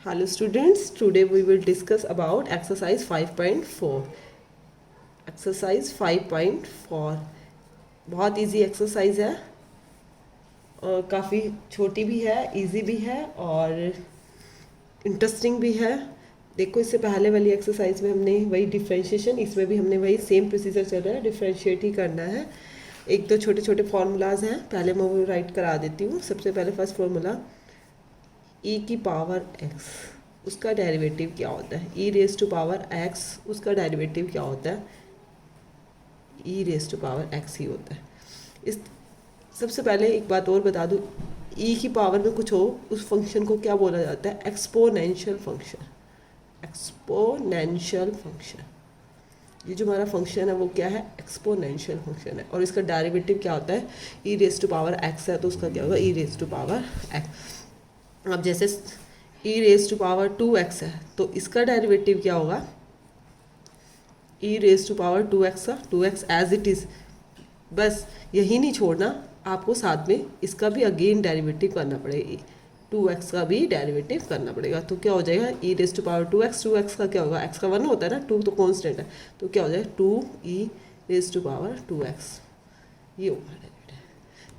Hello students, today we will discuss about exercise 5.4. Exercise 5.4 बहुत easy exercise है और काफ़ी छोटी भी है, इजी भी है और इंटरेस्टिंग भी है। देखो, इससे पहले वाली एक्सरसाइज में हमने वही डिफ्रेंशिएशन, इसमें भी हमने वही सेम प्रोसीजर चल रहा है, डिफ्रेंशिएट ही करना है। एक दो छोटे छोटे फार्मूलाज हैं, पहले मैं वो राइट करा देती हूँ। सबसे पहले फर्स्ट फार्मूला e की पावर x, उसका डेरिवेटिव क्या होता है। e raise to power x, उसका डेरिवेटिव क्या होता है, e raise to power x ही होता है। इस सबसे पहले एक बात और बता दूँ, e की पावर में कुछ हो उस फंक्शन को क्या बोला जाता है, एक्सपोनेंशियल फंक्शन। एक्सपोनेंशियल फंक्शन, ये जो हमारा फंक्शन है वो क्या है, एक्सपोनेंशियल फंक्शन है। और इसका डेरिवेटिव क्या होता है, e raise to power x है तो उसका क्या होगा, e raise to power x। अब जैसे e raise to power 2x है तो इसका डेरिवेटिव क्या होगा, e raise to power 2x का 2x एज इट इज़। बस यही नहीं छोड़ना, आपको साथ में इसका भी अगेन डेरिवेटिव करना पड़ेगा, 2x का भी डेरिवेटिव करना पड़ेगा। तो क्या हो जाएगा, e raise to power 2x, 2x का क्या होगा, x का 1 होता है ना, 2 तो कॉन्स्टेंट है, तो क्या हो जाएगा 2e raise to power 2x, ये होगा डेरिवेटिव।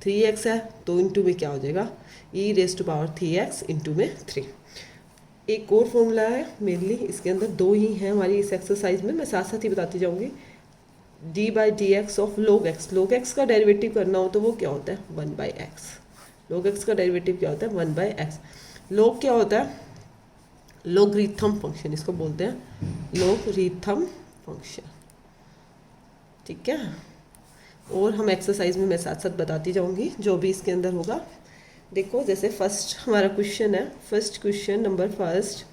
3x है तो इंटू में क्या हो जाएगा, e raise to power 3x into में 3। एक और फॉर्मूला है मेनली, इसके अंदर दो ही हैं हमारी इस एक्सरसाइज में, मैं साथ साथ ही बताती जाऊंगी। d by d x of log x, log x का डेरिवेटिव करना हो तो वो क्या होता है 1 बाई एक्स। log x का डेरिवेटिव क्या होता है 1 बाई एक्स। log क्या होता है, लॉगरिथम फंक्शन इसको बोलते हैं, लॉगरिथम फंक्शन, ठीक है। और हम एक्सरसाइज में मैं साथ साथ बताती जाऊंगी जो भी इसके अंदर होगा। देखो, जैसे फर्स्ट हमारा क्वेश्चन है, फर्स्ट क्वेश्चन नंबर फर्स्ट,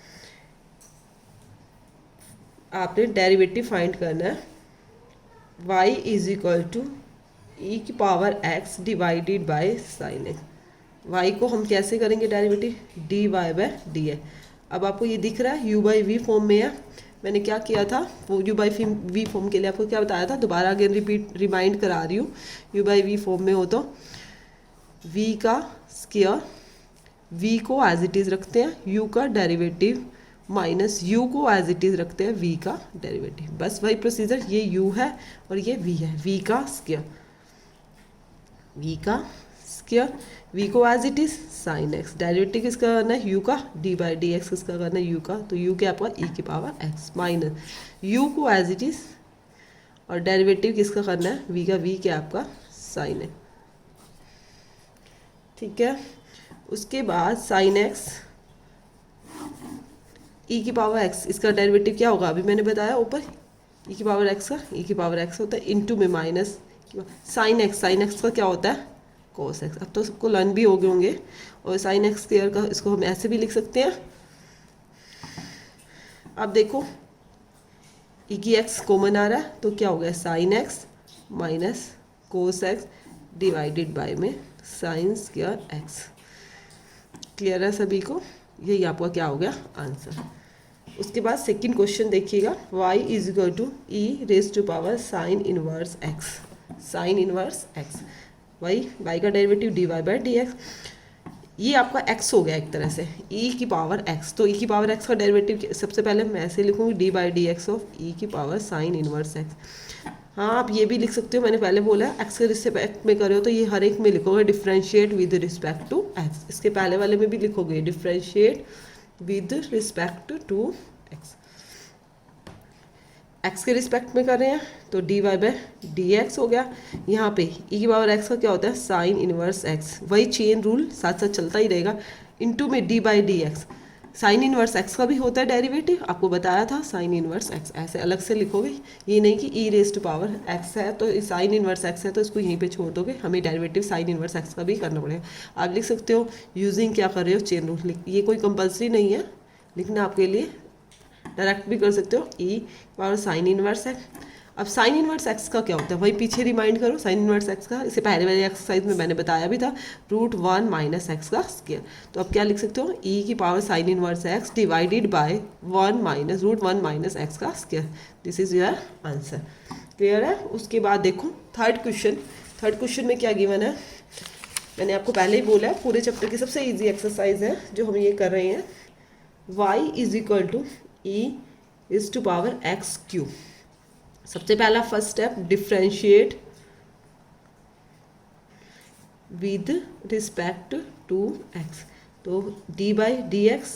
आपने डेरिवेटिव फाइंड करना है, y is equal to e की power x divided by sine x। y को हम कैसे करेंगे डेरिवेटिव, dy बाय डी। अब आपको ये दिख रहा है u बाई वी फॉर्म में है। मैंने क्या किया था, वो u बाई वी फॉर्म के लिए आपको क्या बताया था, दोबारा अगेन रिमाइंड करा रही हूँ। u बाई वी फॉर्म में हो तो v का स्क्वायर, v को एज इट इज़ रखते हैं, u का डेरिवेटिव माइनस u को एज इट इज़ रखते हैं v का डेरिवेटिव। बस वही प्रोसीजर, ये u है और ये v है, v का स्क्वायर, v का स्क्वायर, v को as it is sine x, derivative किसका करना है u का, d बाई डी एक्स किसका करना है u का, तो u क्या आपका e की पावर x माइनस u को एज इट इज़, और डेरिवेटिव किसका करना है v का, v क्या आपका साइन है, ठीक है। उसके बाद साइन x e की पावर x, इसका डेरिवेटिव क्या होगा, अभी मैंने बताया ऊपर, e की पावर x का, e की पावर x होता है इनटू में minus sine x, sine x का क्या होता है कोस x। अब तो सबको लर्न भी हो गए होंगे। और साइन x स्क्वायर का इसको हम ऐसे भी लिख सकते हैं। अब देखो e की x कॉमन आ रहा है तो क्या हो गया, sine x minus cos x divided by में साइन स्क्वायर x। क्लियर है सभी को, यही आपका क्या हो गया आंसर। उसके बाद सेकंड क्वेश्चन देखिएगा, y is equal to e raise to power sine inverse x, sine inverse x, y का derivative dy by d x, ये आपका x हो गया एक तरह से, e की पावर x। तो e की पावर x का डेरिवेटिव सबसे पहले मैं ऐसे लिखूँगी, D by d x of e की पावर साइन इनवर्स x। हाँ, आप ये भी लिख सकते हो, मैंने पहले बोला x के रिस्पेक्ट में करे हो तो ये हर एक में लिखोगे differentiate with respect to x, इसके पहले वाले में भी लिखोगे differentiate with respect to x। x के रिस्पेक्ट में कर रहे हैं तो d y by d x हो गया। यहाँ पे e की पावर x का क्या होता है साइन इनवर्स x, वही चेन रूल साथ साथ चलता ही रहेगा, इनटू में d by d x. Sign inverse x का भी होता है डेरिवेटिव, आपको बताया था साइन इनवर्स x, ऐसे अलग से लिखोगे, ये नहीं कि e raise to power x है तो साइन इनवर्स x है तो इसको यहीं पे छोड़ दोगे, हमें डेरिवेटिव साइन इनवर्स x का भी करना पड़ेगा। आप लिख सकते हो यूजिंग क्या कर रहे हो, चेन रूल, ये कोई कंपल्सरी नहीं है लिखना आपके लिए, डायरेक्ट भी कर सकते हो, e power sine inverse x। अब साइन इनवर्स x का क्या होता है, वही पीछे रिमाइंड करो, साइन इनवर्स x का इससे पहले वाली एक्सरसाइज में मैंने बताया भी था, √1 माइनस x का स्क्वायर। तो अब क्या लिख सकते हो, e की power sine inverse x divided bye 1 minus √1 minus x का square, this is your answer. Clear है। उसके बाद देखो थर्ड क्वेश्चन में क्या गिवन है, मैंने आपको पहले ही बोला है पूरे चैप्टर की सबसे ईजी एक्सरसाइज है जो हम ये कर रहे हैं। Y is equal to e is to power x cube. सबसे पहला first step, differentiate with respect to x. तो डी बाई डी एक्स,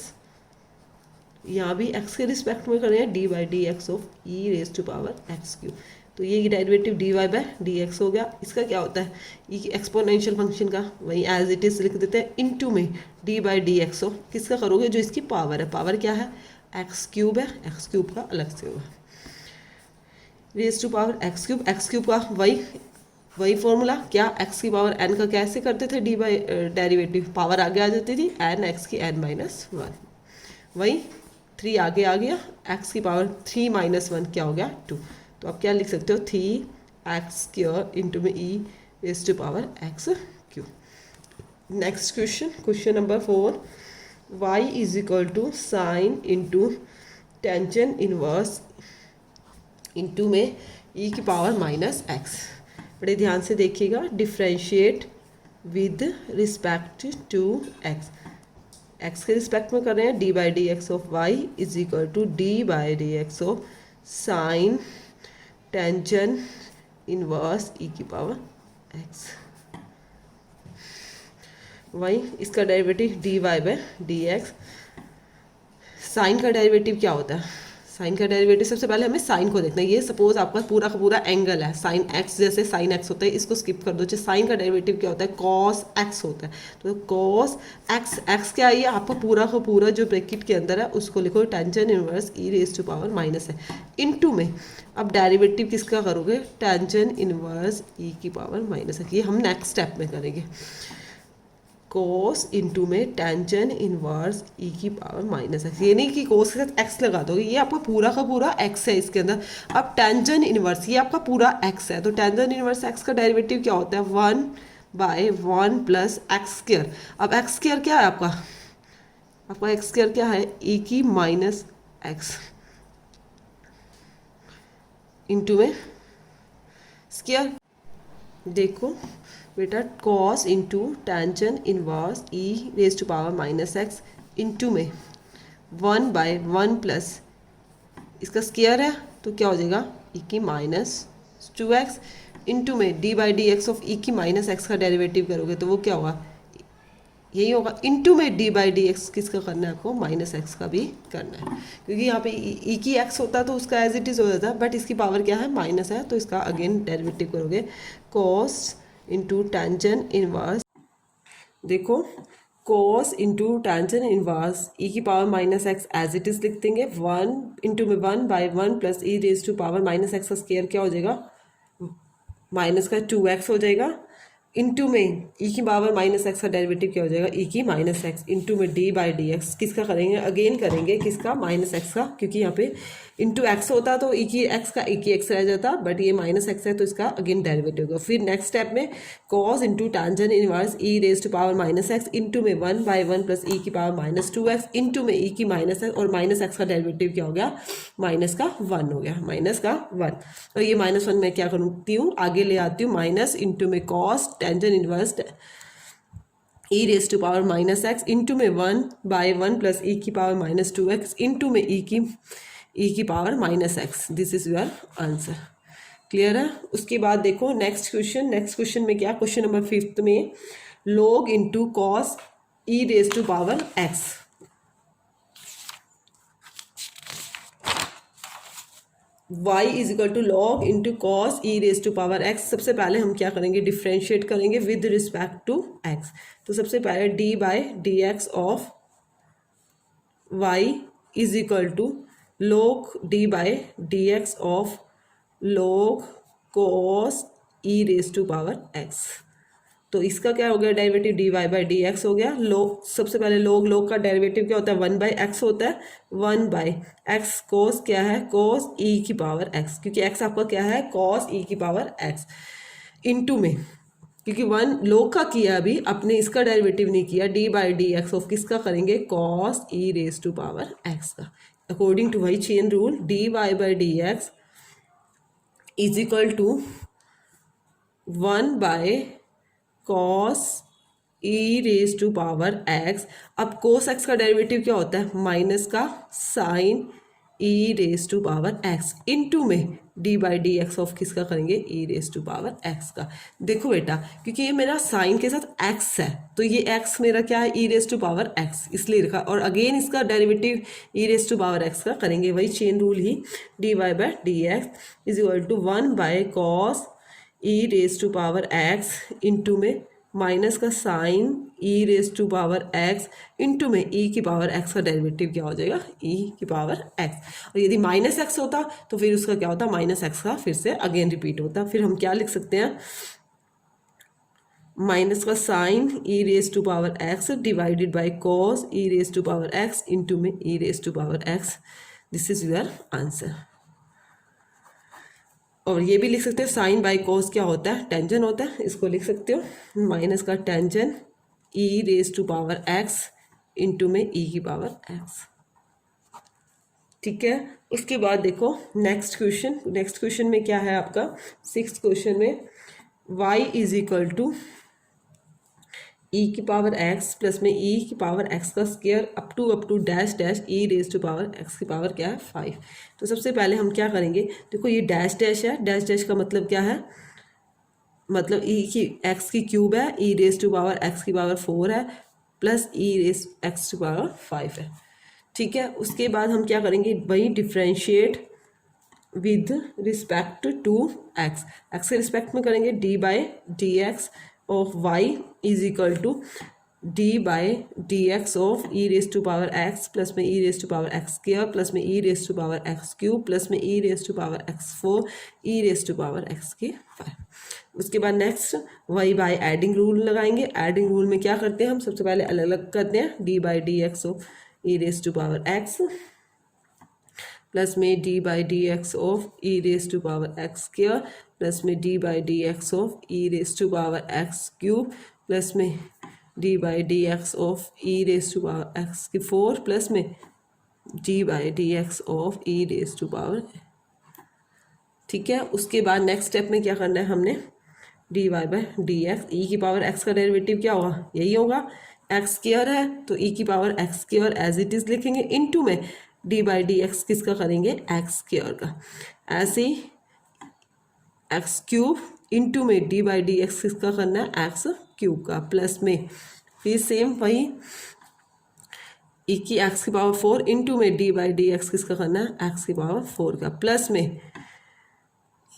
यहाँ भी एक्स के रिस्पेक्ट में करें, d by d x of e raise to power x cube. तो ये derivative d y by d x हो गया। इसका क्या होता है, ई एक्सपोनेंशियल फंक्शन का वही एज इट इज लिख देते हैं, इनटू में d by d x of किसका करोगे, जो इसकी पावर है। पावर क्या है, एक्स क्यूब है, एक्स क्यूब का अलग से होगा raise to power x cube का वही फॉर्मूला क्या, एक्स की पावर एन का कैसे करते थे, डी बाई डेरिवेटिव, पावर आगे आ जाती थी एन एक्स की एन माइनस वन, वही 3 आगे आ गया, एक्स की पावर 3 माइनस 1 क्या हो गया 2। तो आप क्या लिख सकते हो, 3x स्क्वायर इंटू में e raise to power x q. Next question number 4, y is equal to sine into tension inverse into में ई की पावर माइनस एक्स। बड़े ध्यान से देखिएगा, differentiate with respect to x, x के respect में कर रहे हैं, d by d x of y is equal to d by d x of sine tension inverse e की पावर एक्स। वही इसका derivative d y by d x. Sine का derivative क्या होता है, साइन का डेरिवेटिव सबसे पहले हमें साइन को देखना है। ये सपोज आपका पूरा का पूरा एंगल है, साइन एक्स जैसे साइन एक्स होता है, इसको स्किप कर दो। साइन का डेरिवेटिव क्या होता है, कॉस एक्स होता है। तो कॉस एक्स, एक्स क्या है, आपका पूरा का पूरा जो ब्रैकेट के अंदर है उसको लिखो tension inverse e raise to power minus है, इनटू में अब डेरिवेटिव किसका करोगे, टेंशन इनवर्स ई की पावर माइनस है। ये हम नेक्स्ट स्टेप में करेंगे, कोस इंटू में टेंशन इनवर्स ई की पावर माइनस एक्स। ये नहीं कि कोस के साथ एक्स लगा दोगे, ये आपका पूरा का पूरा एक्स है इसके अंदर। अब टेंशन इनवर्स ये आपका पूरा एक्स है, तो टेंशन इनवर्स एक्स का डेरिवेटिव क्या होता है, 1 बाय 1 प्लस एक्स स्क्वायर। अब एक्स स्क्वायर क्या है आपका एक्स स्क्वायर क्या है, ई की माइनस एक्स इंटू में स्क्वायर। देखो बेटा, cos into tension inverse e raise to power minus x into में 1 बाय 1 प्लस इसका स्क्वायर है, तो क्या हो जाएगा, ई की माइनस 2x इंटू में d by d x of e की माइनस एक्स का डेरिवेटिव करोगे तो वो क्या होगा, यही होगा, इंटू में डी बाई डी एक्स किसका करना है आपको, माइनस एक्स का भी करना है। क्योंकि यहाँ पे ई की एक्स होता है तो उसका एज इट इज़ हो जाता है, बट इसकी पावर क्या है, माइनस है, तो इसका अगेन डेरिवेटिव करोगे, कॉस इंटू टेंशन इनवर्स। देखो cos into tension inverse e की power minus x as it is लिख देंगे, 1 इंटू में 1 by 1 plus e raise to power minus x का स्क्वायर क्या हो जाएगा, माइनस का 2x हो जाएगा, इंटू में ई की पावर माइनस एक्स का डेरिवेटिव क्या हो जाएगा, ई की माइनस एक्स इंटू में डी बाई डी एक्स किसका करेंगे, अगेन करेंगे किसका, माइनस एक्स का, क्योंकि यहाँ पे इंटू एक्स होता तो ई की एक्स का ई की एक्स रह जाता, बट ये माइनस एक्स है तो इसका अगेन डेरिवेटिव होगा। फिर नेक्स्ट स्टेप में cos into tension inverse e raise to power minus x into में 1 बाई 1 प्लस ई की पावर माइनस 2x इंटू में ई की माइनस एक्स, और माइनस एक्स का डेरिवेटिव क्या हो गया, माइनस का 1 हो गया, माइनस का 1। और ये माइनस 1 मैं क्या करती हूँ, आगे ले आती हूँ, माइनस इंटू में cos tension inverse e raise to power minus x into में 1 बाई 1 प्लस ई की पावर माइनस 2x इंटू में ई की power minus x. This is your answer. Clear है। उसके बाद देखो नेक्स्ट क्वेश्चन में क्या, क्वेश्चन नंबर 5 में log into cos e raise to power x. y is equal to log into cos e raise to power x. सबसे पहले हम क्या करेंगे, डिफ्रेंशिएट करेंगे विद रिस्पेक्ट टू एक्स। तो सबसे पहले d by d x of y is equal to log d by d x of log cos e raise to power x. तो इसका क्या हो गया derivative, d y by d x हो गया। log, सबसे पहले log का डेरिवेटिव क्या होता है, 1 बाई एक्स होता है, 1 बाई एक्स कोस क्या है, कोस ई की पावर एक्स, क्योंकि एक्स आपका क्या है, कोस ई की पावर एक्स इंटू में, क्योंकि 1 log का किया अभी, अपने इसका डेरिवेटिव नहीं किया, d by d x of किसका करेंगे, cos e raise to power x का। अकॉर्डिंग टू वही chain rule, d y by d x is equal to 1 by cos e raise to power x. अब cos x का derivative क्या होता है, minus का sine e raise to power x into में d by d x of किसका करेंगे, e raise to power x का। देखो बेटा, क्योंकि ये मेरा साइन के साथ एक्स है तो ये एक्स मेरा क्या है, e raise to power x इसलिए लिखा, और अगेन इसका derivative e raise to power x का करेंगे, वही चेन रूल ही, d y by d x is equal to 1 by cos e raise to power x into में माइनस का sine e raise to power x into में e की power x का derivative क्या हो जाएगा, ई की पावर एक्स। और यदि माइनस एक्स होता तो फिर उसका क्या होता, माइनस एक्स का फिर से अगेन रिपीट होता। फिर हम क्या लिख सकते हैं, माइनस का sine e raise to power x divided by cos e raise to power x into में e raise to power x. This is your answer. और ये भी लिख सकते हो साइन बाई कॉस क्या होता है, टेंजन होता है, इसको लिख सकते हो माइनस का tangent e raise to power x into में ई की पावर एक्स। ठीक है, उसके बाद देखो नेक्स्ट क्वेश्चन। नेक्स्ट क्वेश्चन में क्या है आपका, 6th क्वेश्चन में y is equal to e की पावर एक्स प्लस में ई की पावर एक्स का square up to dash dash e raise to power x की पावर क्या है 5। तो सबसे पहले हम क्या करेंगे, देखो ये डैश डैश है, डैश डैश का मतलब क्या है, मतलब ई की एक्स की क्यूब है, e raise to power x की पावर 4 है plus e raise x to power 5 है। ठीक है, उसके बाद हम क्या करेंगे, वही differentiate with respect to x, x के रिस्पेक्ट में करेंगे, d by d x of y is equal to d by d x of e raise to power x plus में e raise to power x square plus में e raise to power x cube plus में e raise to power x 4 e raise to power x की 5। उसके बाद next y by adding rule लगाएंगे। Adding rule में क्या करते हैं हम, सबसे पहले अलग अलग करते हैं, d by d x of e raise to power x plus में d by d x of e raise to power x square plus में d by d x of e raise to power x cube plus में d by d x of e raise to power x की 4 plus में d by d x of e raise to power. ठीक है, उसके बाद next step में क्या करना है हमने, d y by d x, e की पावर एक्स का डेरिवेटिव क्या होगा, यही होगा, एक्स स्क्वायर है तो ई की power x square as it is लिखेंगे इनटू में डी बाई डी एक्स किसका करेंगे, एक्स स्क्वायर का, ऐसे ही एक्स क्यूब इंटू में डी बाई डी एक्स किसका करना है, एक्स क्यूब का, प्लस में फिर सेम वही ई की एक्स की पावर 4 इंटू में डी बाई डी एक्स किसका करना है, एक्स की पावर 4 का, प्लस में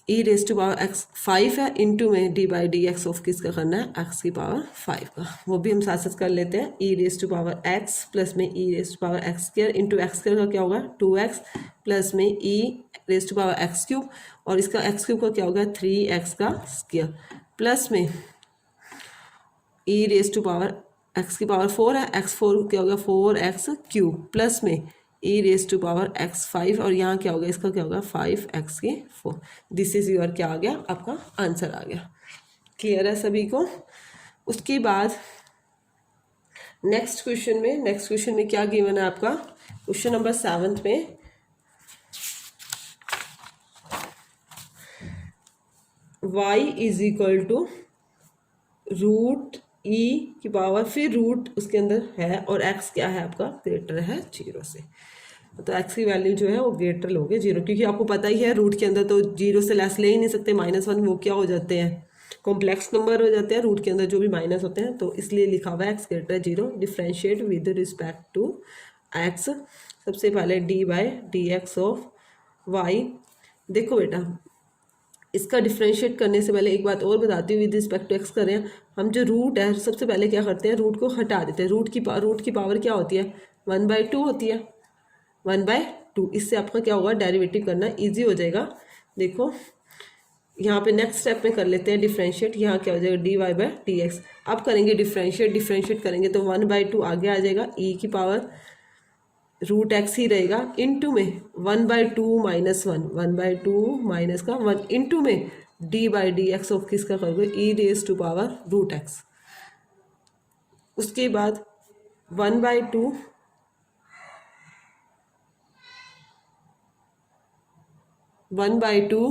e raise to power x 5 है इंटू में d by d x of किसका करना है, एक्स की पावर 5 का, वो भी हम साथ साथ कर लेते हैं, e raise to power x plus में e raise to power x square into x square का क्या होगा 2x प्लस में e raise to power x cube और इसका एक्स क्यूब का क्या होगा 3x का स्क्वायर प्लस में e raise to power x की पावर 4 है, एक्स 4 क्या होगा 4x क्यूब प्लस में e raise to power x 5 और यहाँ क्या होगा, इसका क्या होगा 5x की 4। दिस इज योर क्या आ गया, आपका आंसर आ गया। क्लियर है सभी को। उसके बाद नेक्स्ट क्वेश्चन में क्या गिवन है आपका, क्वेश्चन नंबर 7 में y is equal to root e की पावर फिर रूट उसके अंदर है और x क्या है आपका ग्रेटर है 0 से, तो x की वैल्यू जो है वो ग्रेटर लोगे 0, क्योंकि आपको पता ही है रूट के अंदर तो 0 से लेस ले ही नहीं सकते, -1 वो क्या हो जाते हैं कॉम्प्लेक्स नंबर हो जाते हैं रूट के अंदर जो भी माइनस होते हैं, तो इसलिए लिखा हुआ है x greater 0। Differentiate with respect to x, सबसे पहले d by d x of y. देखो बेटा इसका डिफ्रेंशिएट करने से पहले एक बात और बताती हूँ, विद रिस्पेक्ट टू एक्स करें हम, जो रूट है सबसे पहले क्या करते हैं, रूट को हटा देते हैं, रूट की पावर क्या होती है 1/2 होती है, 1/2। इससे आपका क्या होगा डेरिवेटिव करना इजी हो जाएगा। देखो यहाँ पे नेक्स्ट स्टेप में कर लेते हैं डिफ्रेंशिएट, यहाँ क्या हो जाएगा d y by d x. अब करेंगे डिफ्रेंशिएट करेंगे तो 1/2 आगे आ जाएगा, ई की पावर रूट एक्स ही रहेगा इनटू में 1/2 माइनस 1/2 माइनस का 1 इनटू में d by d x of किसका करोगे e raise to power root x. उसके बाद 1/2 1/2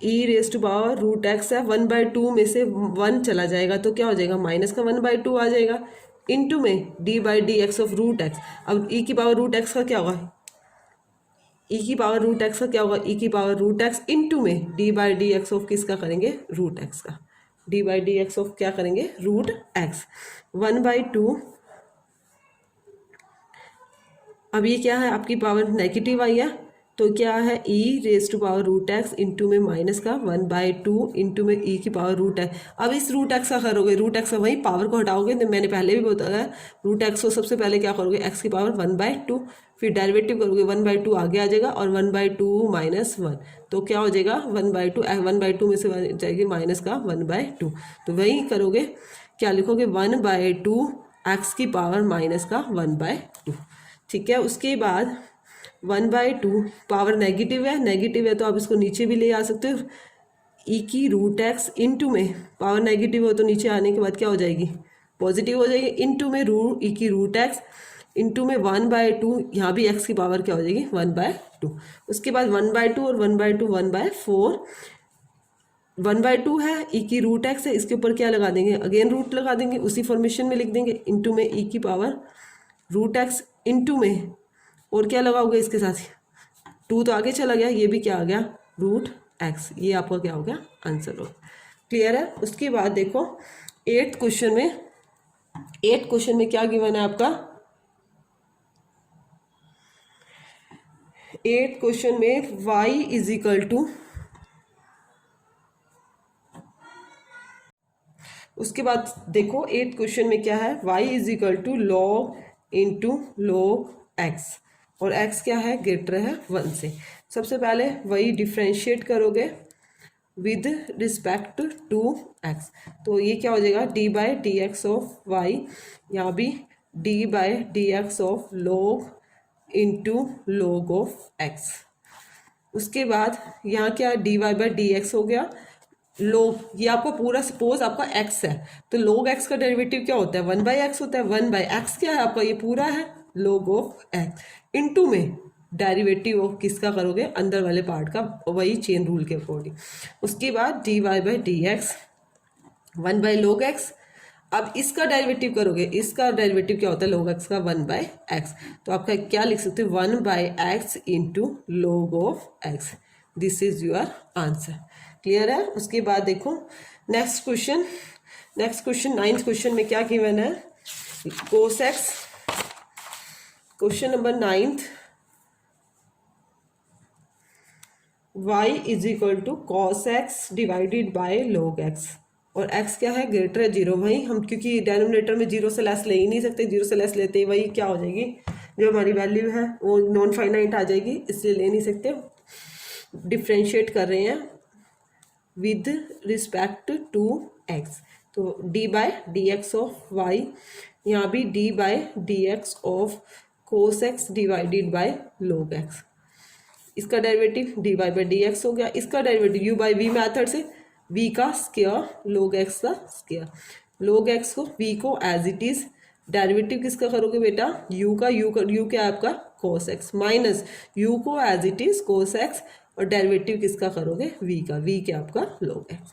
e raise to power root x है, 1/2 में से 1 चला जाएगा तो क्या हो जाएगा, माइनस का 1/2 आ जाएगा, इनटू में d by d x of root x. अब ई की पावर रूट एक्स का क्या होगा, ई की पावर रूट एक्स का क्या होगा, ई की पावर रूट एक्स इनटू में d by d x of किसका करेंगे, रूट एक्स का, D by d x of क्या करेंगे, रूट एक्स। 1/2, अब ये क्या है आपकी पावर नेगेटिव आई है, तो क्या है e raise to power root x into में माइनस का 1/2 इंटू में ई की पावर रूट एक्स। अब इस रूट एक्स का करोगे, रूट एक्स का वही पावर को हटाओगे, तो मैंने पहले भी बताया रूट एक्स को सबसे पहले क्या करोगे, एक्स की पावर 1/2, फिर डेरिवेटिव करोगे 1/2 आगे आ जाएगा और 1/2 माइनस 1, तो क्या हो जाएगा 1/2, 1/2 में से जाएगी माइनस का 1/2, तो वही करोगे, क्या लिखोगे 1/2 एक्स की पावर माइनस का 1/2। ठीक है, उसके बाद 1/2 पावर नेगेटिव है तो आप इसको नीचे भी ले आ सकते हो, ई की रूट एक्स इंटू में पावर नेगेटिव हो तो नीचे आने के बाद क्या हो जाएगी, पॉजिटिव हो जाएगी, इंटू में ई की रूट एक्स इंटू में 1/2, यहाँ भी एक्स की पावर क्या हो जाएगी 1/2। उसके बाद 1/2 और 1/2 1/4, 1/2 है, ई की रूट एक्स है, इसके ऊपर क्या लगा देंगे, अगेन रूट लगा देंगे, उसी फॉर्मेशन में लिख देंगे, इंटू में ई की पावर रूट एक्स इंटू में, और क्या लगाओगे इसके साथ, 2 तो आगे चला गया, ये भी क्या आ गया रूट एक्स, ये आपका क्या हो गया आंसर हो। क्लियर है। उसके बाद देखो 8th क्वेश्चन में क्या गिवन है आपका, 8th क्वेश्चन में y इज इक्वल टू, उसके बाद देखो 8th क्वेश्चन में क्या है, y is equal to log into log x, और x क्या है ग्रेटर है 1 से। सबसे पहले वही डिफ्रेंशिएट करोगे विद रिस्पेक्ट टू x, तो ये क्या हो जाएगा d by d x of y, यहाँ भी d by d x of log into log of x। उसके बाद यहाँ क्या d y by d x हो गया, लोग ये आपका पूरा सपोज आपका x है, तो लोग x का डेरिवेटिव क्या होता है 1/x होता है, 1/x क्या है आपका ये पूरा है लोग ऑफ x, इनटू में डेरिवेटिव ऑफ किसका करोगे अंदर वाले पार्ट का, वही चेन रूल के अकॉर्डिंग। उसके बाद d y by d x 1/log x, अब इसका डेरिवेटिव करोगे, इसका डेरिवेटिव क्या होता है log x का 1/x, तो आपका क्या लिख सकते हो 1/x into log of x, this is your answer. Clear है। उसके बाद देखो नेक्स्ट क्वेश्चन 9th क्वेश्चन में क्या गिवन है, cos x, question number 9th, y is equal to cos x divided by log x, और x क्या है ग्रेटर है 0, वही हम क्योंकि डेनोमिनेटर में 0 से लेस ले ही नहीं सकते, 0 से लेस लेते ही वही क्या हो जाएगी, जो हमारी वैल्यू है वो नॉन फाइनाइट आ जाएगी, इसलिए ले नहीं सकते, डिफ्रेंशिएट कर रहे हैं विद रिस्पेक्ट टू x, तो d by d x of y, यहाँ भी d by d x of cos x divided by log x, इसका derivative d y by d x हो गया, इसका derivative u by v method से v का square log x का square, log x को v को एज इट इज, डेरिवेटिव किसका करोगे बेटा u का u क्या है आपका cos x, माइनस u को as it is cos x, और डेरिवेटिव किसका करोगे v का, v क्या आपका log x।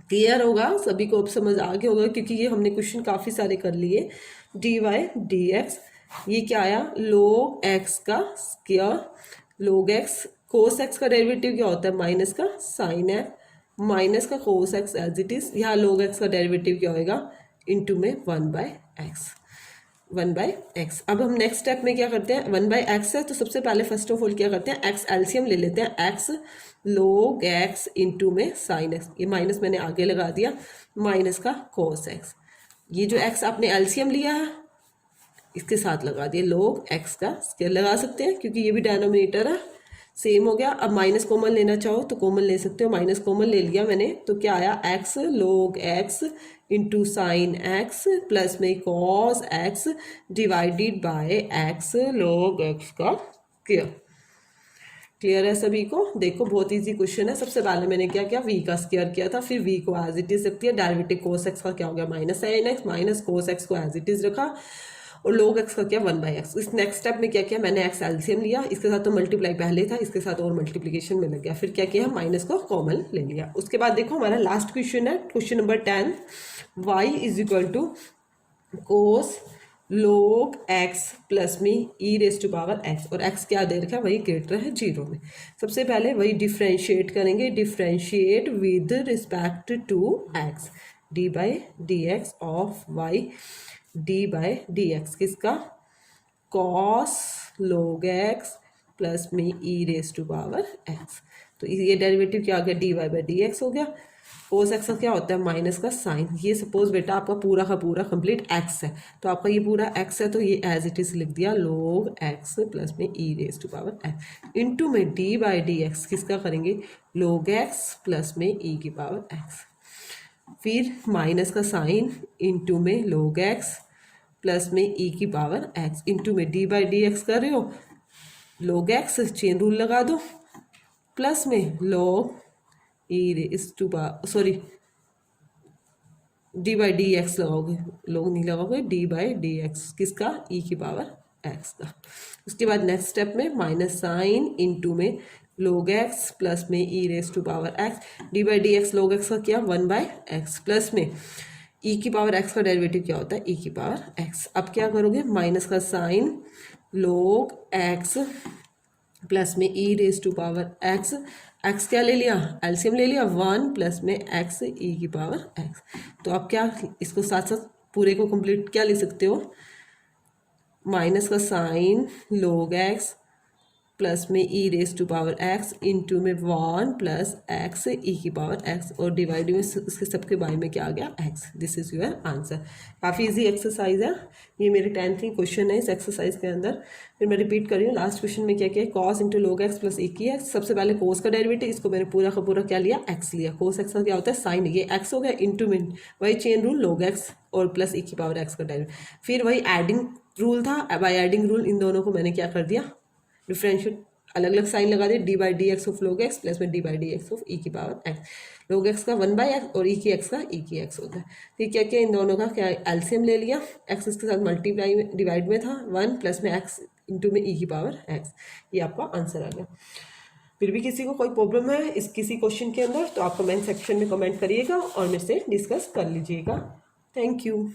क्लियर होगा सभी को, अब समझ आ गया होगा, क्योंकि ये हमने क्वेश्चन काफ़ी सारे कर लिए। डी वाई डी एक्स, ये क्या आया log x का square, log x, cos x का डेरिवेटिव क्या होता है माइनस का sin x, माइनस का cos x as it is, यहाँ log x का डेरिवेटिव क्या होएगा इनटू में 1/x। अब हम नेक्स्ट स्टेप में क्या करते हैं, 1/x है तो सबसे पहले फर्स्ट ऑफ ऑल क्या करते हैं x एलसीएम ले लेते हैं, x log x इंटू में sin x, ये माइनस मैंने आगे लगा दिया, माइनस का cos x, ये जो x आपने एलसीएम लिया है इसके साथ लगा दिए log x का स्क्वायर लगा सकते हैं, क्योंकि ये भी डिनोमिनेटर है सेम हो गया। अब माइनस कॉमन लेना चाहो तो कॉमन ले सकते हो, माइनस कॉमन ले लिया मैंने, तो क्या आया x log x into sine x plus में cos x divided by x log x का स्क्वायर। क्लियर है सभी को। देखो बहुत इजी क्वेश्चन है। सबसे पहले मैंने क्या किया, v का स्क्वायर किया था, फिर v को एज इट इज रखती है, डेरिवेटिव cos x का क्या हो गया minus sine x, minus cos x को एज इट इज रखा, और log x का क्या 1/x। इस नेक्स्ट स्टेप में क्या किया मैंने x एलसीएम लिया, इसके साथ तो मल्टीप्लाई पहले था, इसके साथ और मल्टीप्लिकेशन में लग गया, फिर क्या किया माइनस को कॉमन ले लिया। उसके बाद देखो हमारा लास्ट क्वेश्चन है, question number 10, y is equal to cos log x plus में e raise to power x, और x क्या दे रखा है वही ग्रेटर है 0 में। सबसे पहले वही डिफ्रेंशिएट करेंगे, differentiate with respect to x, d by d x of y d by d x किसका cos log x प्लस में e raise to power x। तो ये डेरिवेटिव क्या आ गया d y by d x हो गया। कोस एक्स का क्या होता है माइनस का साइन। ये सपोज बेटा आपका पूरा का पूरा कंप्लीट एक्स है, तो आपका ये पूरा एक्स है तो ये एज इट इज लिख दिया log x प्लस में e raise to power x into में डी बाई डी एक्स किसका करेंगे log x प्लस में ई की पावर x, फिर माइनस का साइन इंटू में log x प्लस में ई की पावर x इंटू में डी बाई डी एक्स कर रहे हो log x चेन रूल लगा दो प्लस में log e raise to sorry d by d x लगाओगे, log नहीं लगाओगे डी बाई डी एक्स किसका ई की पावर x का। उसके बाद नेक्स्ट स्टेप में माइनस साइन इंटू में log x प्लस में e raise to power x, d by d x log x का क्या 1/x प्लस में ई की पावर x का डेरिवेटिव क्या होता है ई की पावर x। अब क्या करोगे माइनस का साइन log x प्लस में e raise to power x, x क्या ले लिया एलसीएम ले लिया 1 प्लस में x ई की पावर x। तो आप क्या इसको साथ साथ पूरे को कंप्लीट क्या ले सकते हो माइनस का साइन log x प्लस में e raise to power x into में 1 प्लस x ई की पावर x, और डिवाइड में इसके सबके बारे में क्या आ गया x। This is your answer. काफ़ी इजी एक्सरसाइज है, ये मेरे 10th क्वेश्चन है इस एक्सरसाइज के अंदर। फिर मैं रिपीट कर रही हूँ, लास्ट क्वेश्चन में क्या किया cos into log x plus e की x। सबसे पहले कोस का डेरिवेटिव, इसको मैंने पूरा का पूरा क्या लिया x लिया, कोस x का क्या होता है साइन, ये x हो गया इंटू में वही चेन रूल log x और प्लस ई की पावर x का डेरिवेटिव, फिर वही एडिंग रूल था, बाई एडिंग रूल इन दोनों को मैंने क्या कर दिया डिफरेंशिएट अलग अलग साइन लगा दिया, d by d x of log x plus में d by d x of e की पावर x। log x का 1/x और ई की x का ई की x होता है। ठीक क्या क्या इन दोनों का क्या एलसीएम ले लिया, x इसके साथ मल्टीप्लाई में डिवाइड में था 1 प्लस में x इंटू में ई की पावर x, ये आपका आंसर आ गया। फिर भी किसी को कोई प्रॉब्लम है इस किसी क्वेश्चन के अंदर तो आप कमेंट सेक्शन में कमेंट करिएगा और मेरे से डिस्कस कर लीजिएगा। Thank you.